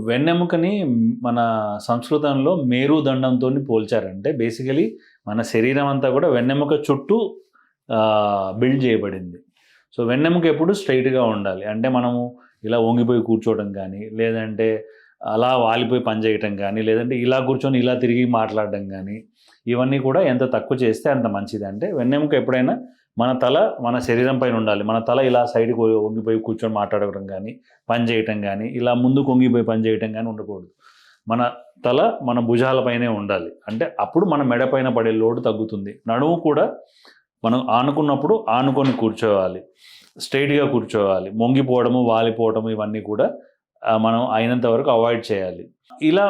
వెన్నెముకని మన సంస్కృతంలో మేరుదండంతోని పోల్చారంటే బేసికలీ మన శరీరం అంతా కూడా వెన్నెముక చుట్టూ బిల్డ్ చేయబడింది. సో వెన్నెముక ఎప్పుడు స్ట్రైట్‌గా ఉండాలి. అంటే మనము ఇలా వంగిపోయి కూర్చోవడం కానీ, లేదంటే అలా వాలిపోయి పని చేయటం కానీ, లేదంటే ఇలా కూర్చొని ఇలా తిరిగి మాట్లాడడం కానీ, ఇవన్నీ కూడా ఎంత తక్కువ చేస్తే అంత మంచిది. అంటే వెన్నెముక ఎప్పుడైనా మన తల మన శరీరం పైన ఉండాలి. మన తల ఇలా సైడ్‌కి వంగిపోయి కూర్చొని మాట్లాడడం కానీ, పని చేయటం కానీ, ఇలా ముందుకు వంగిపోయి పని చేయటం కానీ ఉండకూడదు. మన తల మన భుజాల పైనే ఉండాలి. అంటే అప్పుడు మన మెడ పైన పడే లోడ్ తగ్గుతుంది. నడుము కూడా మనం ఆనుకున్నప్పుడు ఆనుకొని కూర్చోవాలి. స్ట్రెయిట్‌గా కూర్చోవాలి. వంగిపోవడము, వాలిపోవడము ఇవన్నీ కూడా మనం అయినంత వరకు అవాయిడ్ చేయాలి. ఇలా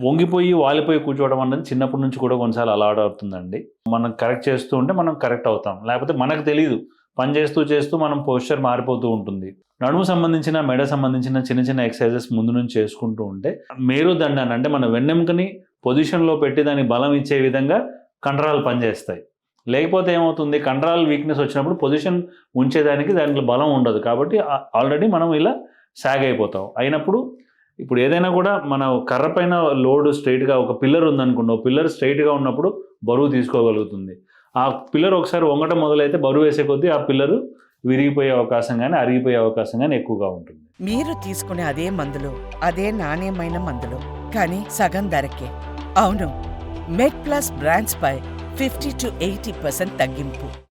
వంగిపోయి, వాలిపోయి కూర్చోవడం అన్నది చిన్నప్పటి నుంచి కూడా కొన్నిసార్లు అలవాటు అవుతుందండి. మనం కరెక్ట్ చేస్తూ ఉంటే మనం కరెక్ట్ అవుతాం. లేకపోతే మనకు తెలీదు. పని చేస్తూ మనం పోస్చర్ మారిపోతూ ఉంటుంది. నడుము సంబంధించిన, మెడ సంబంధించిన చిన్న చిన్న ఎక్సర్సైజెస్ ముందు నుంచి చేసుకుంటూ ఉంటే మేరుదండాన్ని అంటే మన వెన్నెముకని పొజిషన్‌లో పెట్టి దానికి బలం ఇచ్చే విధంగా కండరాలు పనిచేస్తాయి. లేకపోతే ఏమవుతుంది, కండరాల వీక్‌నెస్ వచ్చినప్పుడు పొజిషన్ ఉంచేదానికి దాంట్లో బలం ఉండదు. కాబట్టి ఆల్రెడీ మనం ఇలా సాగ్ అయిపోతాం. అయినప్పుడు ఇప్పుడు ఏదైనా కూడా మన కర్ర పైన లోడ్ స్ట్రెయిట్‌గా ఒక పిల్లర్ ఉందనుకోండి. ఒక పిల్లర్ స్ట్రెయిట్‌గా ఉన్నప్పుడు బరువు తీసుకోగలుగుతుంది. ఆ పిల్లర్ ఒకసారి వంగటం మొదలైతే బరువు వేసే కొద్దీ ఆ పిల్లరు విరిగిపోయే అవకాశం గానీ, అరిగిపోయే అవకాశం గానీ ఎక్కువగా ఉంటుంది. మీరు తీసుకునే అదే మందులు, అదే నాణ్యమైన మందులు, కానీ సగం ధరకే. అవును, మెడ్ ప్లస్ బ్రాండ్స్ పై 50-80% తగ్గింపు.